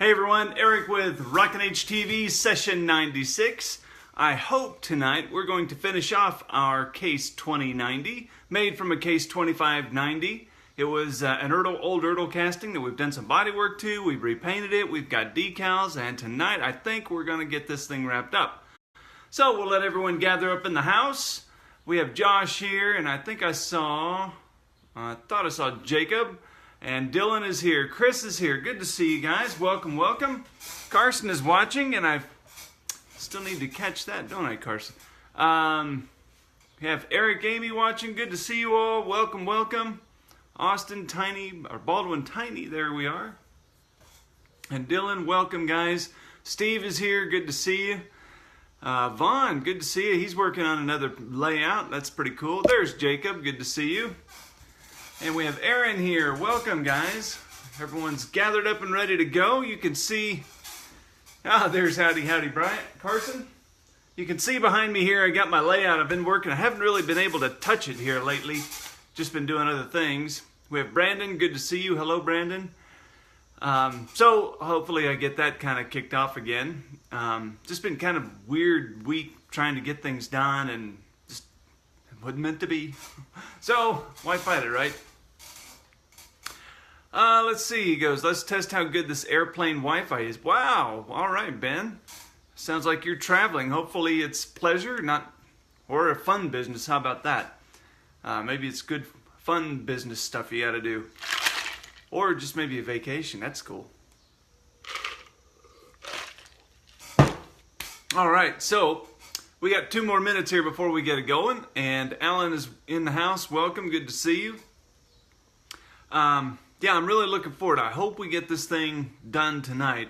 Hey everyone, Eric with Rockin' HTV session 96. I hope tonight we're going to finish off our Case 2090, made from a Case 2590. It was an old Ertl casting that we've done some body work to, we've repainted it, we've got decals, and tonight I think we're going to get this thing wrapped up. So we'll let everyone gather up in the house. We have Josh here, and I think I thought I saw Jacob. And Dylan is here. Chris is here. Good to see you guys. Welcome, welcome. Carson is watching, and I still need to catch that, don't I, Carson? We have Eric, Amy watching. Good to see you all. Welcome, welcome. Austin, Tiny, or Baldwin, Tiny. There we are. And Dylan, welcome, guys. Steve is here. Good to see you. Vaughn, good to see you. He's working on another layout. That's pretty cool. There's Jacob. Good to see you. And we have Aaron here. Welcome, guys. Everyone's gathered up and ready to go. You can see, there's Howdy, Bryant. Carson, you can see behind me here, I got my layout. I've been working. I haven't really been able to touch it here lately. Just been doing other things. We have Brandon. Good to see you. Hello, Brandon. So hopefully I get that kind of kicked off again. Just been kind of weird week trying to get things done and just wasn't meant to be. So why fight it, right? Let's see, he goes, let's test how good this airplane Wi-Fi is. Wow, all right, Ben. Sounds like you're traveling. Hopefully it's pleasure, or a fun business. How about that? Maybe it's good fun business stuff you gotta do. Or just maybe a vacation, that's cool. All right, so we got 2 more minutes here before we get it going, and Alan is in the house. Welcome, good to see you. Yeah, I'm really looking forward. I hope we get this thing done tonight.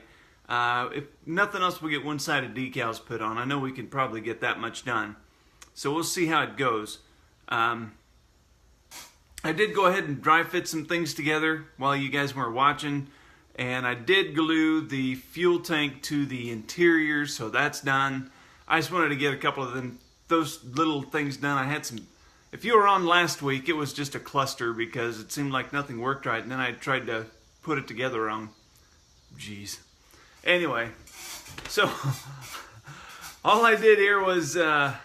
If nothing else, we'll get one-sided decals put on. I know we can probably get that much done. So we'll see how it goes. I did go ahead and dry fit some things together while you guys were watching. And I did glue the fuel tank to the interior, so that's done. I just wanted to get a couple of those little things done. I had some. If you were on last week, it was just a cluster because it seemed like nothing worked right, and then I tried to put it together wrong. Jeez. Anyway, so all I did here was glue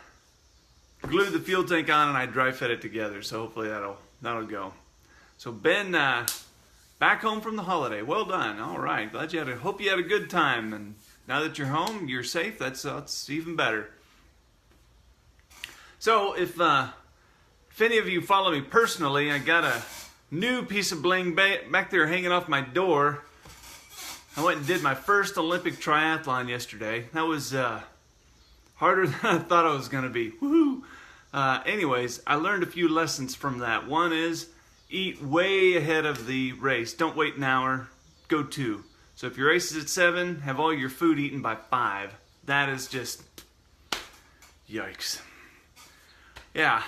the fuel tank on, and I dry fit it together. So hopefully that'll go. So Ben, back home from the holiday. Well done. All right. Glad you hope you had a good time. And now that you're home, you're safe. That's even better. So if any of you follow me personally, I got a new piece of bling back there hanging off my door. I went and did my first Olympic triathlon yesterday. That was harder than I thought it was going to be. Woohoo! Anyways, I learned a few lessons from that. One is eat way ahead of the race. Don't wait an hour. Go 2. So if your race is at 7, have all your food eaten by 5. That is just yikes. Yeah.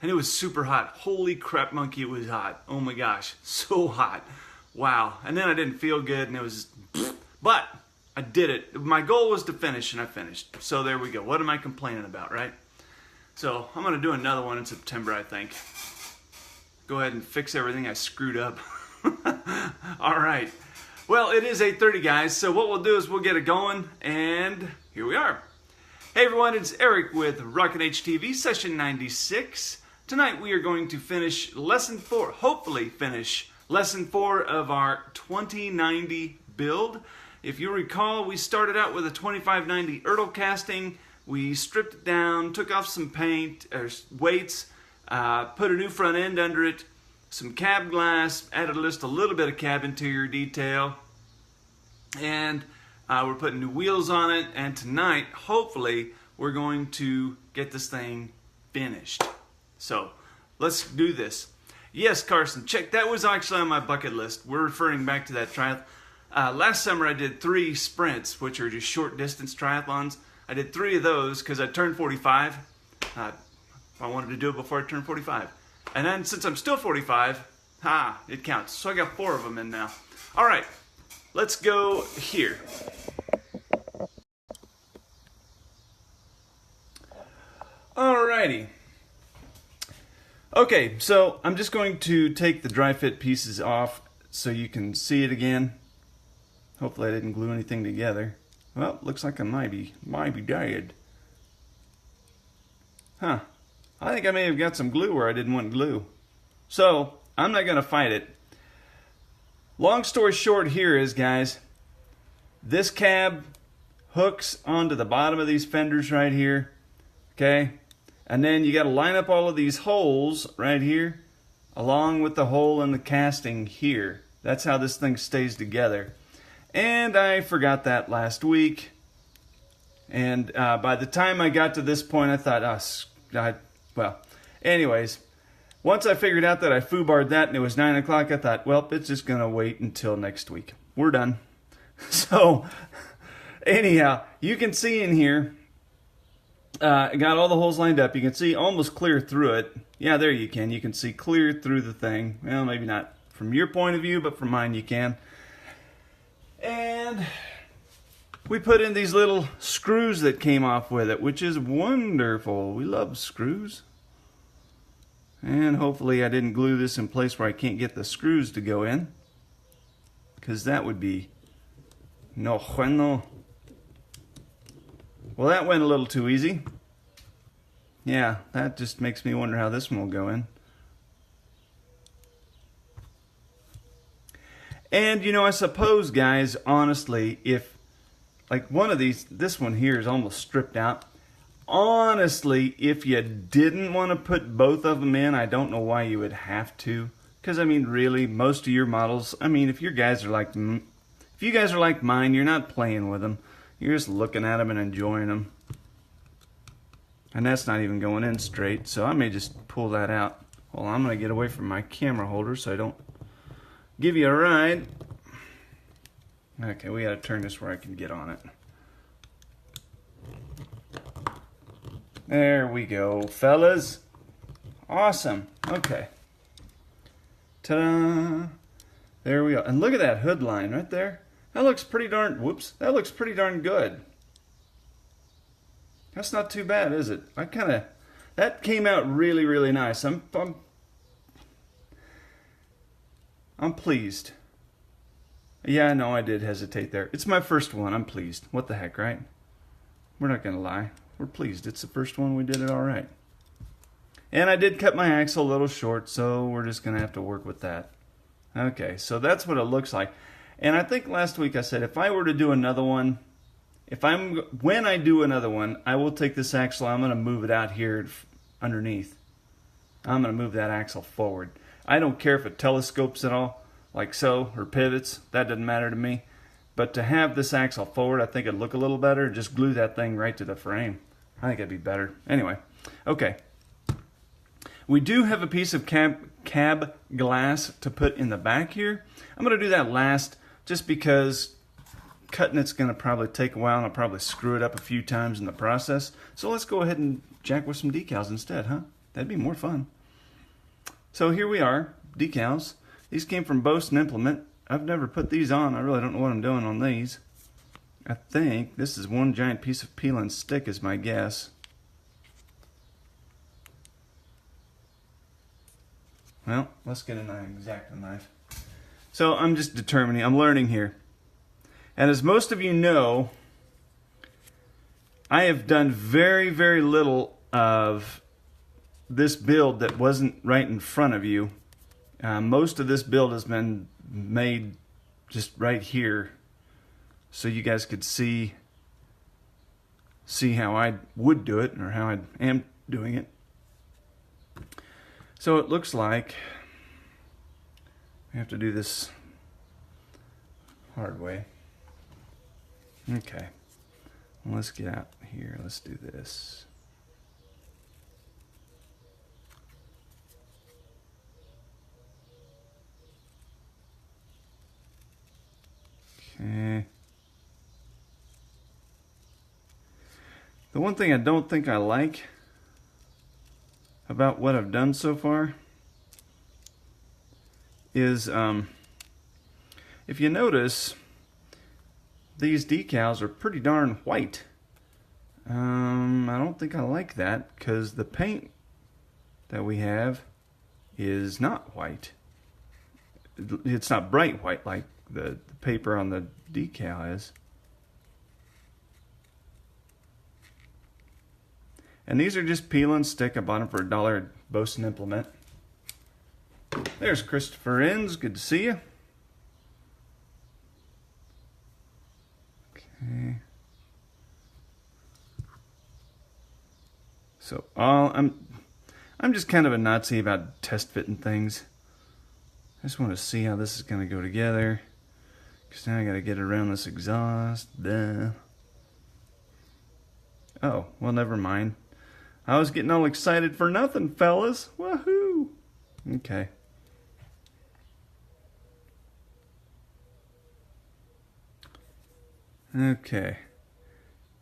And it was super hot. Holy crap monkey, it was hot. Oh my gosh, so hot. Wow. And then I didn't feel good, and it was, but I did it. My goal was to finish, and I finished. So there we go. What am I complaining about, right? So I'm going to do another one in September, I think. Go ahead and fix everything I screwed up. All right. Well, it is 8:30, guys. So what we'll do is we'll get it going, and here we are. Hey everyone, it's Eric with Rockin' HTV session 96. Tonight we are going to finish lesson 4, hopefully finish lesson 4 of our 2090 build. If you recall, we started out with a 2590 Ertl casting. We stripped it down, took off some paint, or weights, put a new front end under it, some cab glass, added just a little bit of cab interior detail, and we're putting new wheels on it. And tonight, hopefully, we're going to get this thing finished. So let's do this. Yes, Carson, check. That was actually on my bucket list. We're referring back to that triathlon. Last summer I did 3 sprints, which are just short distance triathlons. I did 3 of those because I turned 45. I wanted to do it before I turned 45. And then since I'm still 45, it counts. So I got 4 of them in now. All right, let's go here. All righty. Okay, so I'm just going to take the dry fit pieces off so you can see it again. Hopefully I didn't glue anything together. Well, looks like I might be dead. Huh. I think I may have got some glue where I didn't want glue. So, I'm not going to fight it. Long story short here is, guys, this cab hooks onto the bottom of these fenders right here. Okay? And then you got to line up all of these holes right here along with the hole in the casting here. That's how this thing stays together. And I forgot that last week. And by the time I got to this point, I thought, well, anyways, once I figured out that I foobarred that and it was 9 o'clock, I thought, well, it's just going to wait until next week. We're done. So, anyhow, you can see in here, I got all the holes lined up. You can see almost clear through it. Yeah, there you can. You can see clear through the thing. Well, maybe not from your point of view, but from mine you can. And we put in these little screws that came off with it, which is wonderful. We love screws. And hopefully I didn't glue this in place where I can't get the screws to go in, because that would be no bueno. Well, that went a little too easy. Yeah, that just makes me wonder how this one will go in. And, you know, I suppose, guys, honestly, if, like, one of these, this one here is almost stripped out. Honestly, if you didn't want to put both of them in, I don't know why you would have to. Because, I mean, really, most of your models, I mean, if you guys are like mine, you're not playing with them. You're just looking at them and enjoying them. And that's not even going in straight, so I may just pull that out. Well, I'm going to get away from my camera holder so I don't give you a ride. Okay, we got to turn this where I can get on it. There we go, fellas. Awesome. Okay. Ta-da! There we go. And look at that hood line right there. That looks pretty darn, whoops, that looks pretty darn good. That's not too bad, is it? That came out really, really nice. I'm pleased. Yeah, I know I did hesitate there. It's my first one. I'm pleased. What the heck, right? We're not going to lie. We're pleased. It's the first one. We did it all right. And I did cut my axle a little short, so we're just going to have to work with that. Okay, so that's what it looks like. And I think last week I said if I were to do another one, when I do another one, I will take this axle, I'm going to move it out here underneath. I'm going to move that axle forward. I don't care if it telescopes at all, like so, or pivots. That doesn't matter to me. But to have this axle forward, I think it'd look a little better. Just glue that thing right to the frame. I think it'd be better. Anyway, okay. We do have a piece of cab glass to put in the back here. I'm going to do that last just because cutting it's going to probably take a while and I'll probably screw it up a few times in the process. So let's go ahead and jack with some decals instead, huh? That'd be more fun. So here we are, decals. These came from Bosun Implement. I've never put these on. I really don't know what I'm doing on these. I think this is one giant piece of peel and stick is my guess. Well, let's get an X-Acto knife. So I'm just determining, I'm learning here. And as most of you know, I have done very, very little of this build that wasn't right in front of you. Most of this build has been made just right here so you guys could see how I would do it or how I am doing it. So it looks like we have to do this hard way. Okay, well, let's get out here. Let's do this. Okay. The one thing I don't think I like about what I've done so far is if you notice, these decals are pretty darn white. I don't think I like that because the paint that we have is not white. It's not bright white like the paper on the decal is. And these are just peel and stick. I bought them for $1 at Bosun Implement. There's Christopher Inns. Good to see you. Okay. So I'm just kind of a Nazi about test fitting things. I just want to see how this is going to go together. Because now I got to get around this exhaust. Duh. Oh, well, never mind. I was getting all excited for nothing, fellas. Woohoo! Okay. Okay.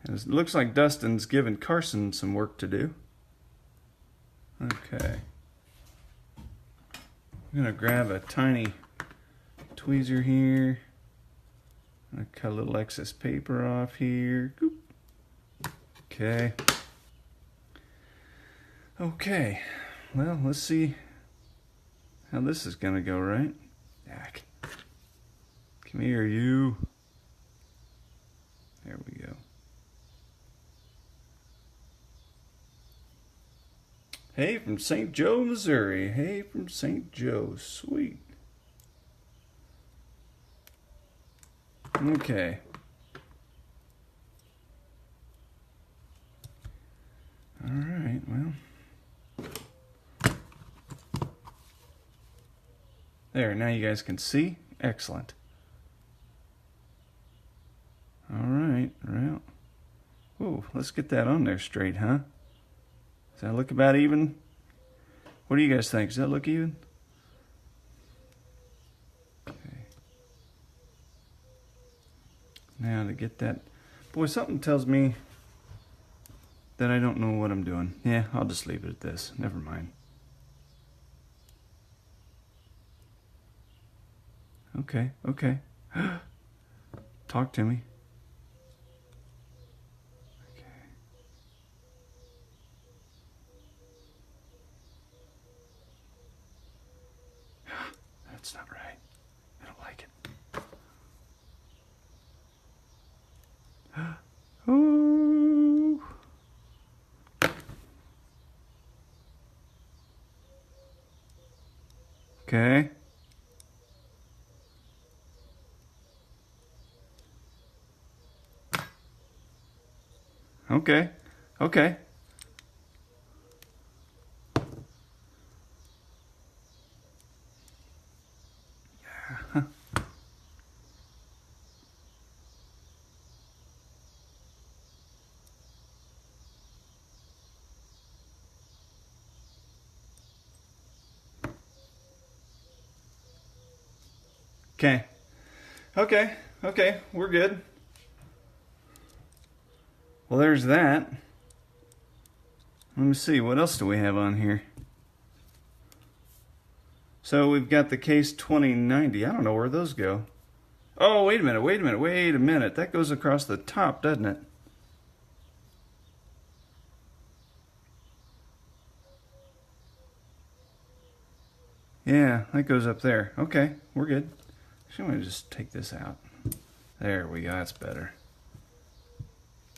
And it looks like Dustin's giving Carson some work to do. Okay. I'm going to grab a tiny tweezer here. I'm going to cut a little excess paper off here. Goop. Okay. Okay. Well, let's see how this is going to go, right? Yak. Come here, you. There we go. Hey, from St. Joe, Missouri. Hey, from St. Joe. Sweet. Okay. All right, well. There, now you guys can see. Excellent. All right, well. Whoa, let's get that on there straight, huh? Does that look about even? What do you guys think? Does that look even? Okay. Now to get that, boy, something tells me that I don't know what I'm doing. Yeah, I'll just leave it at this. Never mind. Okay, okay. Talk to me. That's not right. I don't like it. Ooh. Okay. Okay. Okay. Yeah. Okay. Okay. Okay. We're good. Well, there's that. Let me see. What else do we have on here? So we've got the Case 2090. I don't know where those go. Oh, wait a minute. Wait a minute. Wait a minute. That goes across the top, doesn't it? Yeah, that goes up there. Okay, we're good. Actually, I'm going to just take this out. There we go. That's better.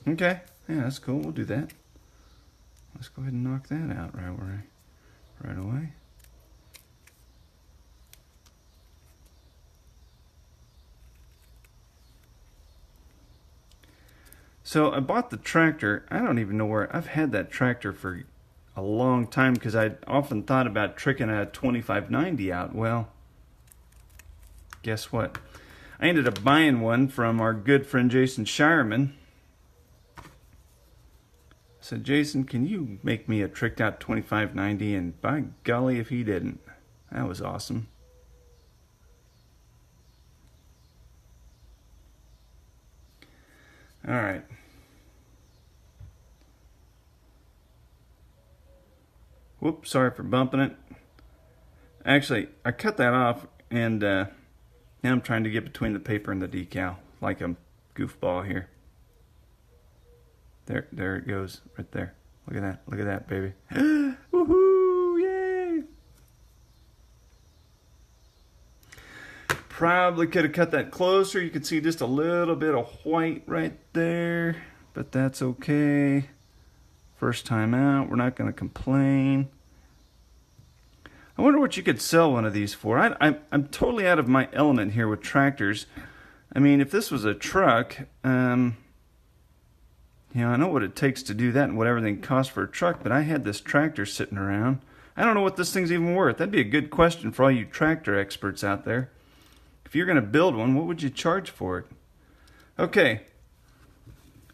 Okay. Yeah, that's cool. We'll do that. Let's go ahead and knock that out right away. So I bought the tractor. I don't even know where. I've had that tractor for a long time because I often thought about tricking a 2590 out. Well, guess what? I ended up buying one from our good friend Jason Shireman. I said, Jason, can you make me a tricked out 2590? And by golly, if he didn't. That was awesome. All right. Whoops, sorry for bumping it. Actually, I cut that off, and now I'm trying to get between the paper and the decal, like a goofball here. There it goes, right there. Look at that, baby. Woohoo! Yay! Probably could have cut that closer. You could see just a little bit of white right there, but that's okay. First time out, we're not going to complain. I wonder what you could sell one of these for. I'm totally out of my element here with tractors. I mean, if this was a truck, I know what it takes to do that and what everything costs for a truck, but I had this tractor sitting around. I don't know what this thing's even worth. That'd be a good question for all you tractor experts out there. If you're going to build one, what would you charge for it? Okay.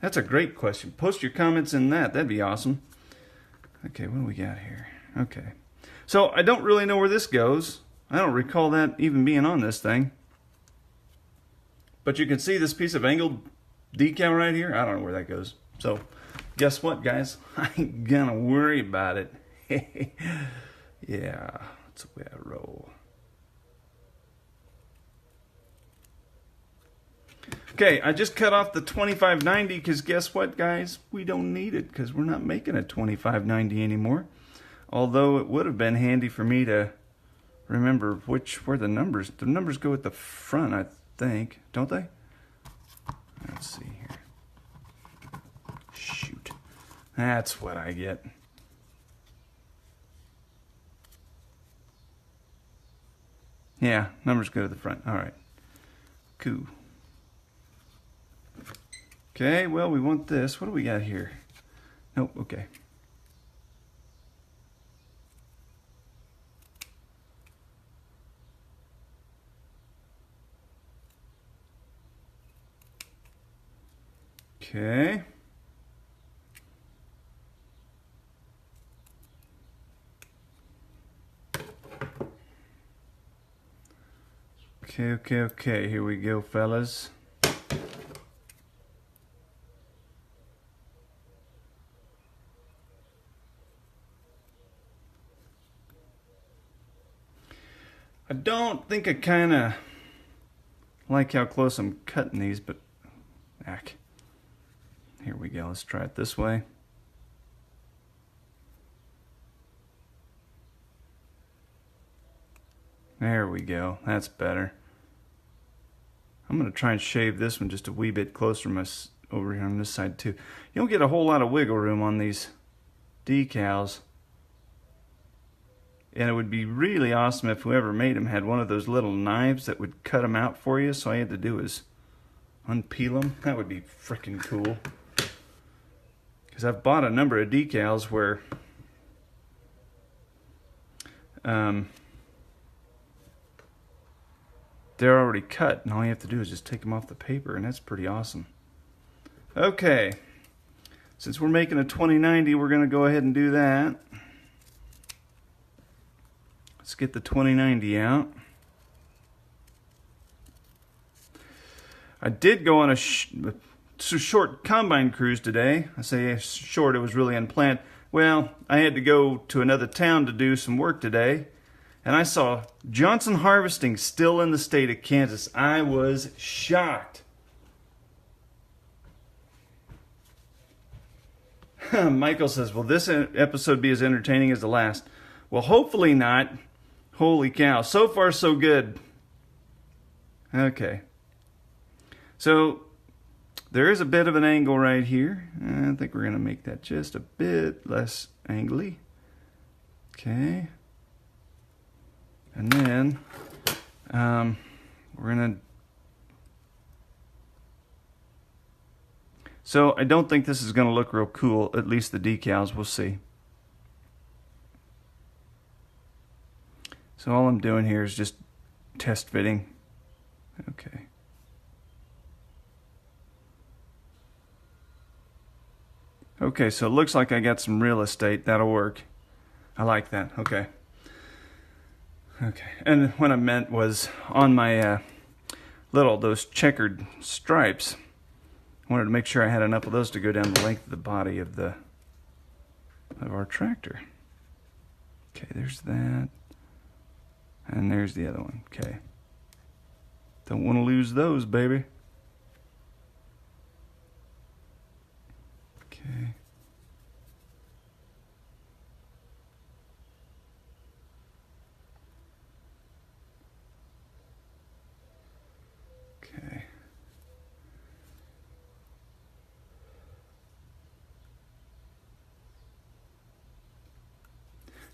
That's a great question. Post your comments in that. That'd be awesome. Okay, what do we got here? Okay. So I don't really know where this goes. I don't recall that even being on this thing. But you can see this piece of angled decal right here. I don't know where that goes. So guess what, guys? I ain't gonna worry about it. Yeah, that's the way I roll. Okay, I just cut off the 2590 because guess what, guys? We don't need it because we're not making a 2590 anymore. Although it would have been handy for me to remember where the numbers go at the front, I think, don't they? Let's see here. Shoot. That's what I get. Yeah, numbers go to the front. All right. Cool. Okay, well, we want this. What do we got here? Nope, okay. Okay. Okay. Here we go, fellas. I don't think I kind of like how close I'm cutting these, but here we go. Let's try it this way. There we go. That's better. I'm going to try and shave this one just a wee bit closer over here on this side too. You don't get a whole lot of wiggle room on these decals. And it would be really awesome if whoever made them had one of those little knives that would cut them out for you. So all you had to do is unpeel them. That would be freaking cool. Because I've bought a number of decals where they're already cut, and all you have to do is just take them off the paper, and that's pretty awesome. Okay, since we're making a 2090, we're going to go ahead and do that. Let's get the 2090 out. I did go on a short combine cruise today. I say short, it was really unplanned. Well, I had to go to another town to do some work today, and I saw Johnson Harvesting still in the state of Kansas. I was shocked. Michael says, will this episode be as entertaining as the last? Well, hopefully not. Holy cow. So far, so good. Okay. So, there is a bit of an angle right here. I think we're going to make that just a bit less angly. Okay. And then, we're going to... So, I don't think this is going to look real cool, at least the decals. We'll see. So all I'm doing here is just test fitting. Okay. Okay, so it looks like I got some real estate. That'll work. I like that. Okay. Okay. And what I meant was on my those checkered stripes, I wanted to make sure I had enough of those to go down the length of the body of our tractor. Okay, there's that. And there's the other one. Okay. Don't want to lose those, baby. Okay.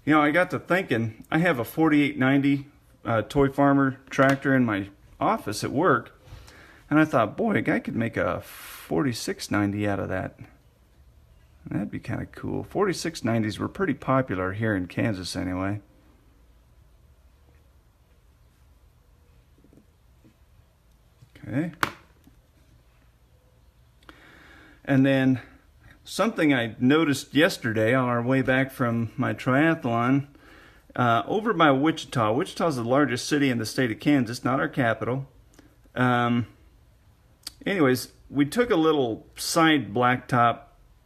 You know, I got to thinking, I have a 4890 Toy Farmer tractor in my office at work, and I thought, boy, a guy could make a 4690 out of that. That'd be kind of cool. 4690s were pretty popular here in Kansas anyway. Okay. And then something I noticed yesterday on our way back from my triathlon, over by Wichita. Wichita's the largest city in the state of Kansas, not our capital. Anyways, we took a little side blacktop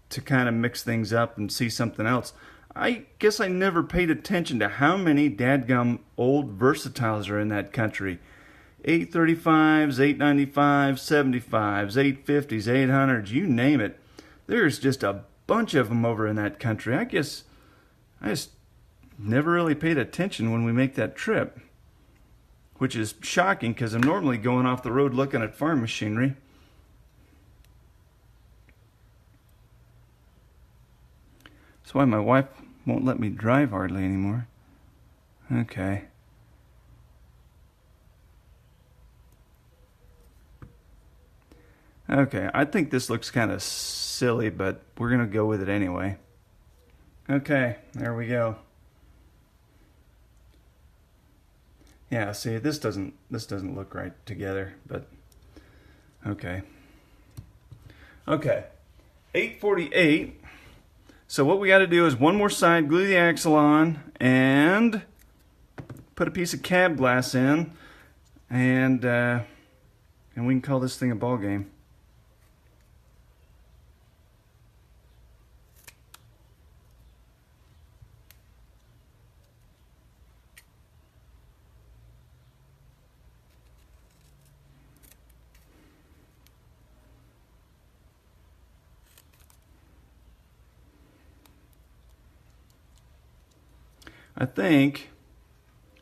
to kind of mix things up and see something else. I guess I never paid attention to how many dadgum old Versatiles are in that country. 835s, 895s, 75s, 850s, 800s, you name it. There's just a bunch of them over in that country. I guess I just never really paid attention when we make that trip, which is shocking because I'm normally going off the road looking at farm machinery. That's why my wife won't let me drive hardly anymore. Okay. Okay, I think this looks kind of silly, but we're going to go with it anyway. Okay, there we go. Yeah, see, this doesn't look right together, but okay. Okay, 848. So what we got to do is one more side, glue the axle on, and put a piece of cab glass in, and we can call this thing a ball game.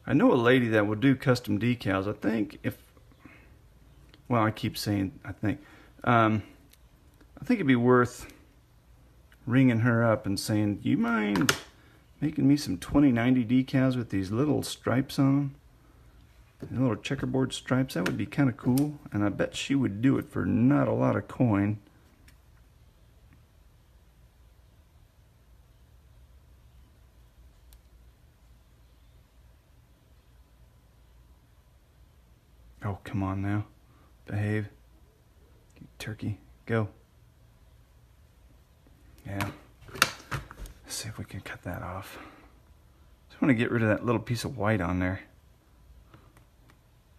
I know a lady that will do custom decals. I keep saying I think it'd be worth ringing her up and saying, "Do you mind making me some 2090 decals with these little stripes on them? These little checkerboard stripes, that would be kind of cool." And I bet she would do it for not a lot of coin. Oh, come on now. Behave. You turkey. Go. Yeah. Let's see if we can cut that off. Just want to get rid of that little piece of white on there.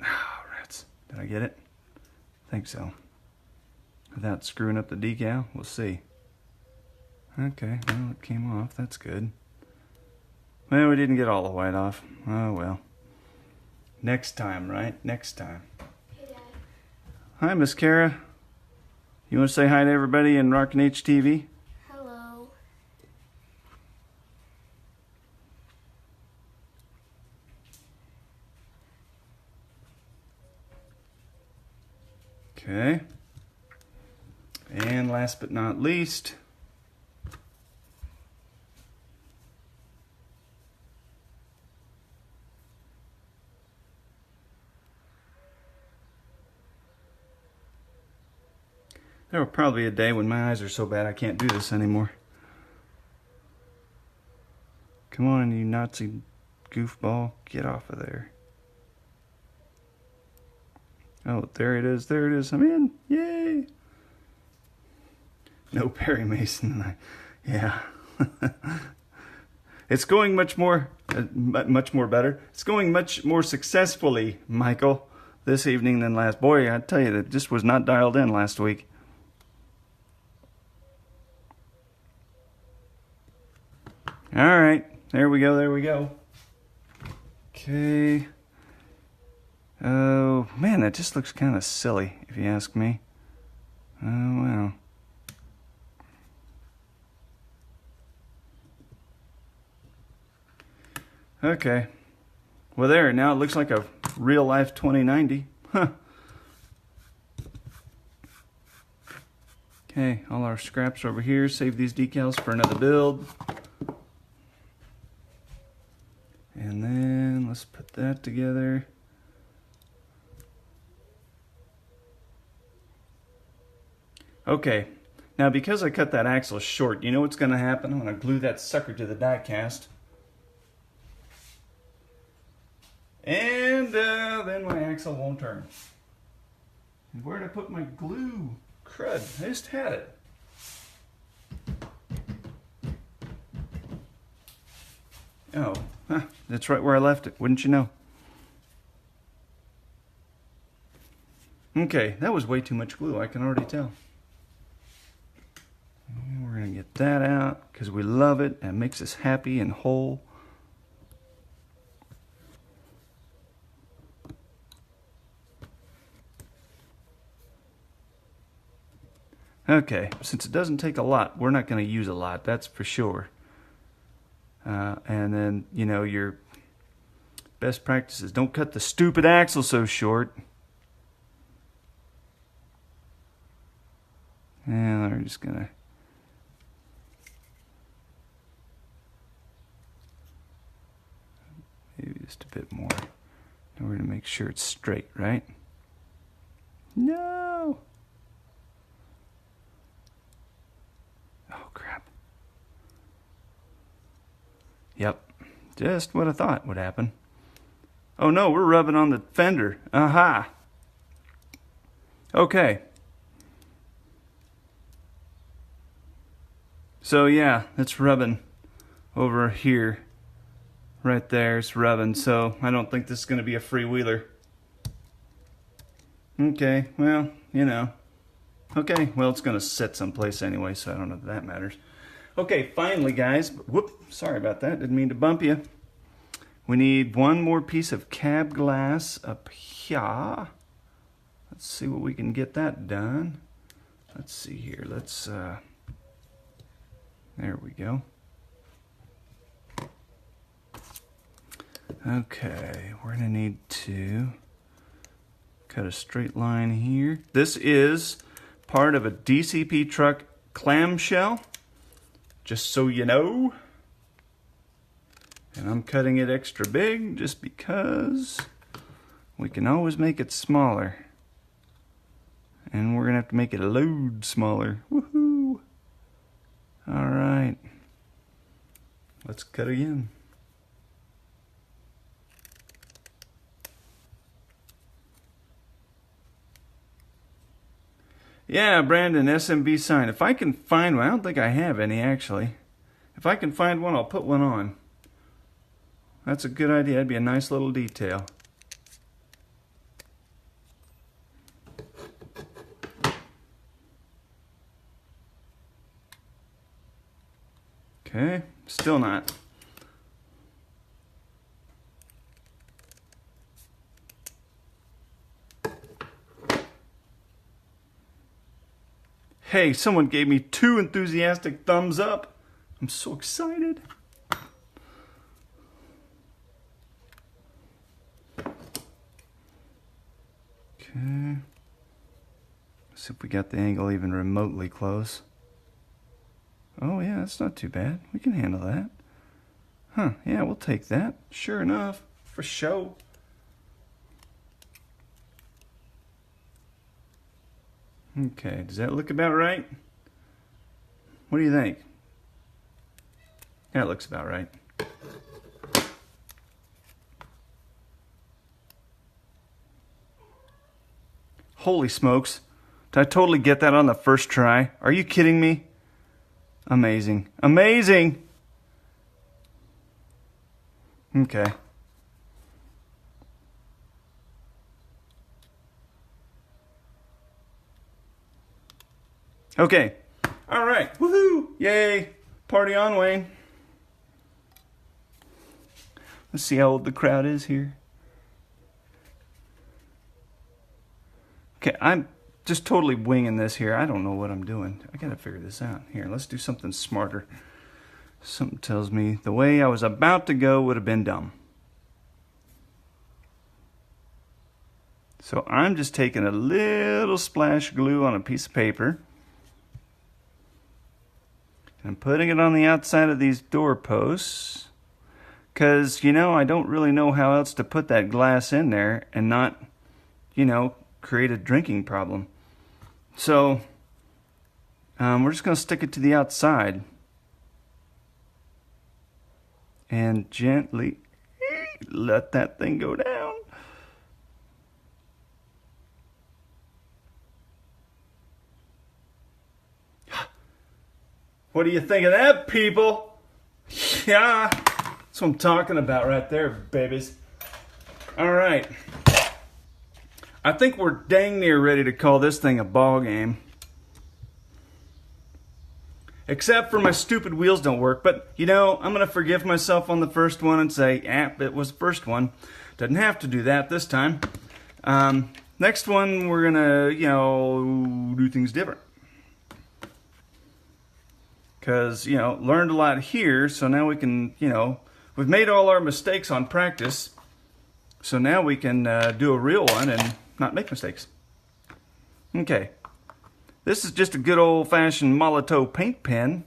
Oh, rats. Did I get it? I think so. Without screwing up the decal, we'll see. Okay, well, it came off. That's good. Well, we didn't get all the white off. Oh, well. Next time, right? Next time. Hey, Dad. Hi, Miss Kara. You want to say hi to everybody in Rockin' H TV? Hello. Okay. And last but not least, there will probably be a day when my eyes are so bad I can't do this anymore. Come on, you Nazi goofball. Get off of there. Oh, there it is. There it is. I'm in. Yay. No Perry Mason. Yeah. It's going much more better. It's going much more successfully, Michael, this evening than last. Boy, I tell you, that just was not dialed in last week. All right, there we go, there we go. Okay. Oh, man, that just looks kind of silly, if you ask me. Oh, well. Okay. Well, there, now it looks like a real-life 2090. Huh. Okay, all our scraps over here. Save these decals for another build. that together. Okay, now because I cut that axle short, you know what's going to happen? I'm going to glue that sucker to the die cast. And then my axle won't turn. And where'd I put my glue? Crud, I just had it. Oh, that's right where I left it, wouldn't you know? Okay, that was way too much glue, I can already tell. And we're going to get that out because we love it and it makes us happy and whole. Okay, since it doesn't take a lot, we're not going to use a lot, that's for sure. And then, you know, your best practices, don't cut the stupid axle so short. And we're just going to maybe just a bit more in order to make sure it's straight, right? No! Oh, crap. Yep, just what I thought would happen. Oh no, we're rubbing on the fender. Aha! Okay. So yeah, it's rubbing over here. Right there, it's rubbing, so I don't think this is going to be a freewheeler. Okay, well, you know. Okay, well, it's going to sit someplace anyway, so I don't know if that matters. Okay, finally, guys. Whoop, sorry about that. Didn't mean to bump you. We need one more piece of cab glass up here. Let's see what we can get that done. Let's see here. Let's, there we go. Okay, we're going to need to cut a straight line here. This is part of a DCP truck clamshell, just so you know. And I'm cutting it extra big just because we can always make it smaller. And we're going to have to make it a load smaller. Woohoo! All right. Let's cut again. Yeah, Brandon, SMB sign. If I can find one, I don't think I have any actually. If I can find one, I'll put one on. That's a good idea. That'd be a nice little detail. Okay, still not. Hey, someone gave me 2 enthusiastic thumbs up. I'm so excited. Okay. Let's see if we got the angle even remotely close. Oh yeah, that's not too bad. We can handle that. Huh, yeah, we'll take that. Sure enough, for show. Okay, does that look about right? What do you think? That looks about right. Holy smokes. Did I totally get that on the first try? Are you kidding me? Amazing. Amazing! Okay. Okay. All right. Woohoo! Yay! Party on, Wayne. Let's see how old the crowd is here. Okay, I'm just totally winging this here. I don't know what I'm doing. I gotta figure this out. Here, let's do something smarter. Something tells me the way I was about to go would have been dumb. So I'm just taking a little splash glue on a piece of paper. And I'm putting it on the outside of these doorposts. Because, you know, I don't really know how else to put that glass in there and not, you know, create a drinking problem. So, we're just going to stick it to the outside. And gently let that thing go down. What do you think of that, people? Yeah, that's what I'm talking about right there, babies. All right. I think we're dang near ready to call this thing a ball game. Except for my stupid wheels don't work. But, you know, I'm going to forgive myself on the first one and say, it was the first one. Doesn't have to do that this time. Next one, we're going to, you know, do things different. Because, you know, learned a lot here, so now we can, you know, we've made all our mistakes on practice. So now we can do a real one and not make mistakes. Okay. This is just a good old-fashioned Molotow paint pen.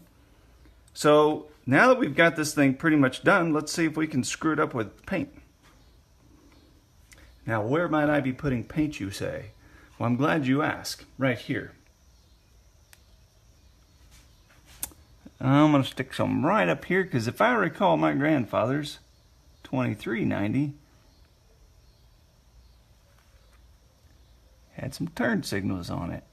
So now that we've got this thing pretty much done, let's see if we can screw it up with paint. Now, where might I be putting paint, you say? Well, I'm glad you asked. Right here. I'm going to stick some right up here, because if I recall my grandfather's 2390 had some turn signals on it.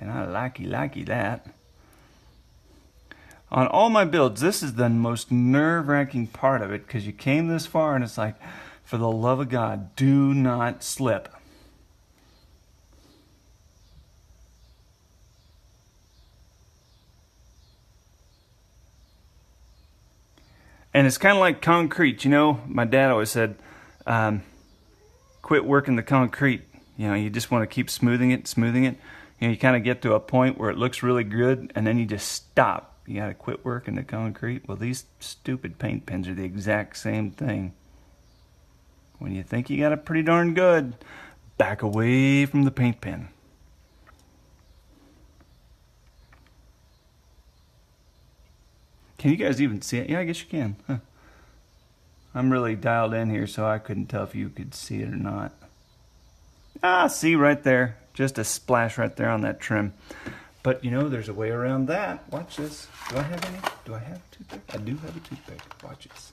And I likey that. On all my builds, this is the most nerve-wracking part of it, because you came this far and it's like, for the love of God, do not slip. And it's kind of like concrete, you know. My dad always said, quit working the concrete. You know, you just want to keep smoothing it. You know, you kind of get to a point where it looks really good, and then you just stop. You got to quit working the concrete. Well, these stupid paint pens are the exact same thing. When you think you got it pretty darn good, back away from the paint pen. Can you guys even see it? Yeah, I guess you can. Huh. I'm really dialed in here, so I couldn't tell if you could see it or not. See right there. Just a splash right there on that trim. But, you know, there's a way around that. Watch this. Do I have any? Do I have a toothpick? I do have a toothpick. Watch this.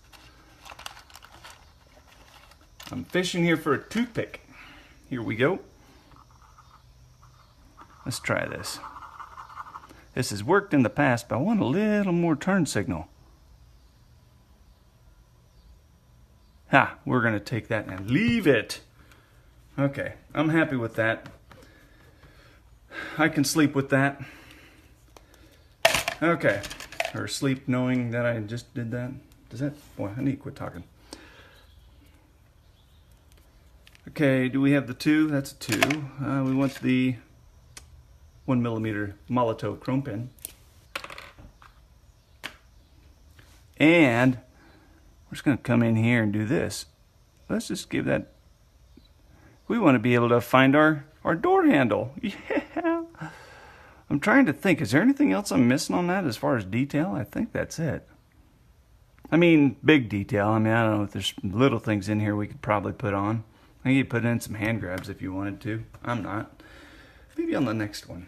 I'm fishing here for a toothpick. Here we go. Let's try this. This has worked in the past, but I want a little more turn signal. We're going to take that and leave it. Okay, I'm happy with that. I can sleep with that. Okay, or sleep knowing that I just did that. Does that? Boy, I need to quit talking. Okay, do we have the 2? That's a 2. We want the 1mm Molotow chrome pen. And we're just going to come in here and do this. Let's just give that. We want to be able to find our door handle. Yeah. I'm trying to think. Is there anything else I'm missing on that as far as detail? I think that's it. I mean, big detail. I mean, I don't know if there's little things in here we could probably put on. I think you put in some hand grabs if you wanted to. I'm not. Maybe on the next one.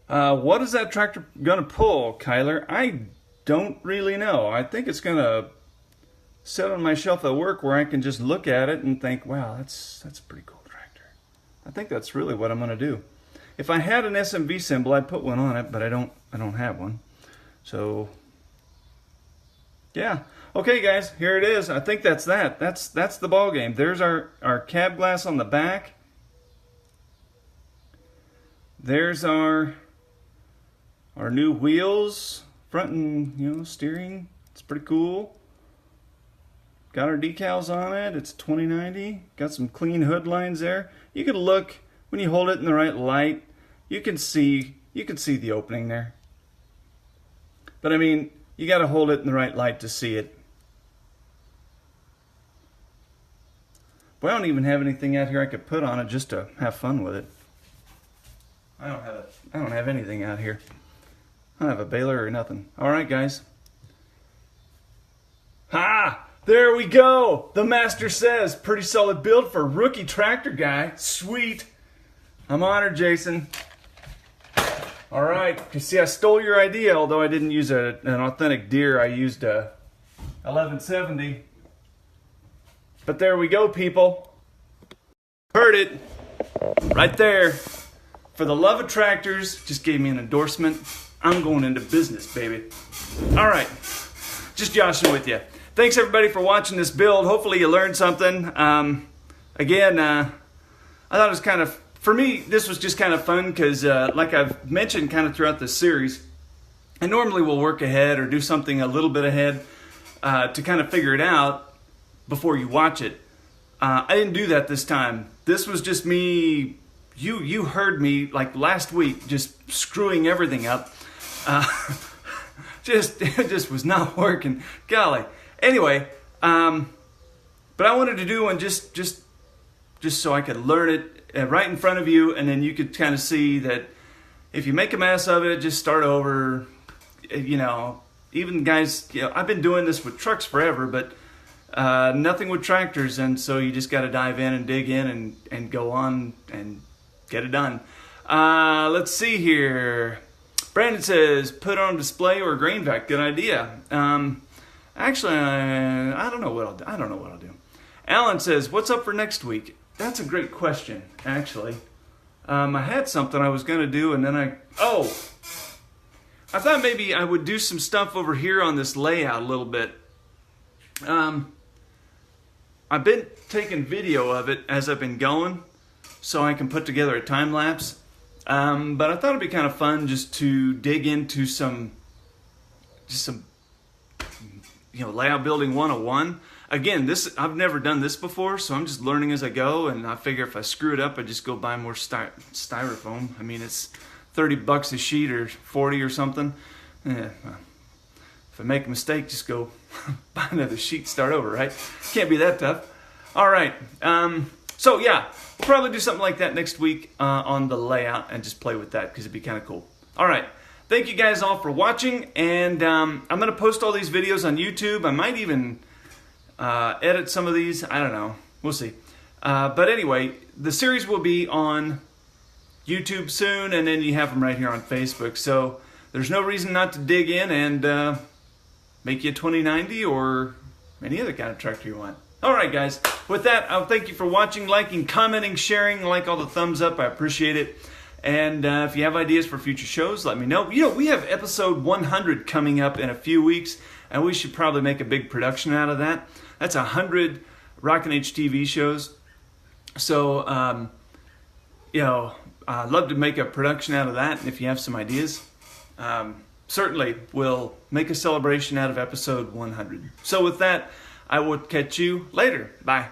What is that tractor gonna pull, Kyler? I don't really know. I think it's gonna sit on my shelf at work where I can just look at it and think, wow, that's a pretty cool tractor. I think that's really what I'm gonna do. If I had an SMV symbol, I'd put one on it, but I don't have one. So yeah. Okay guys, here it is. I think that's that. That's the ball game. There's our cab glass on the back. There's our new wheels, front and steering. It's pretty cool. Got our decals on it. It's 2090. Got some clean hood lines there. You can look when you hold it in the right light. You can see the opening there. But I mean, you got to hold it in the right light to see it. Well, I don't even have anything out here I could put on it just to have fun with it. I don't have anything out here. I don't have a baler or nothing. All right, guys. Ha! There we go. The master says, pretty solid build for a rookie tractor guy. Sweet. I'm honored, Jason. All right. You see, I stole your idea, although I didn't use an authentic Deere. I used a 1170. But there we go, people. Heard it. Right there. For the love of tractors, just gave me an endorsement. I'm going into business, baby. All right. Just joshing with you. Thanks, everybody, for watching this build. Hopefully you learned something. Again, I thought it was kind of, for me, this was just kind of fun because, like I've mentioned kind of throughout this series, I normally will work ahead or do something a little bit ahead to kind of figure it out before you watch it. I didn't do that this time. This was just me, you heard me like last week, just screwing everything up. It just was not working. Golly. Anyway, but I wanted to do one just so I could learn it right in front of you, and then you could kind of see that if you make a mess of it, just start over. You know, even guys, you know, I've been doing this with trucks forever, but nothing with tractors, and so you just got to dive in and dig in and go on and get it done. Let's see here. Brandon says, put on display or grain vac. Good idea. Actually, I don't know what I'll do. Alan says, what's up for next week? That's a great question, actually. I had something I was going to do, and then I thought maybe I would do some stuff over here on this layout a little bit. I've been taking video of it as I've been going, so I can put together a time lapse. But I thought it'd be kind of fun just to dig into some layout building 101. Again, I've never done this before, so I'm just learning as I go, and I figure if I screw it up, I just go buy more styrofoam. I mean, it's $30 a sheet or 40 or something. If I make a mistake, just go buy another sheet, start over, right? Can't be that tough. All right. So yeah, we'll probably do something like that next week on the layout and just play with that because it'd be kind of cool. All right. Thank you guys all for watching, and I'm going to post all these videos on YouTube. I might even edit some of these. I don't know. We'll see. But anyway, the series will be on YouTube soon, and then you have them right here on Facebook. So there's no reason not to dig in and make you a 2090 or any other kind of tractor you want. All right, guys. With that, I'll thank you for watching, liking, commenting, sharing. Like all the thumbs up. I appreciate it. And if you have ideas for future shows, let me know. You know, we have episode 100 coming up in a few weeks, and we should probably make a big production out of that. That's 100 Rockin' HTV shows. So, I'd love to make a production out of that. And if you have some ideas, certainly we'll make a celebration out of episode 100. So with that, I will catch you later. Bye.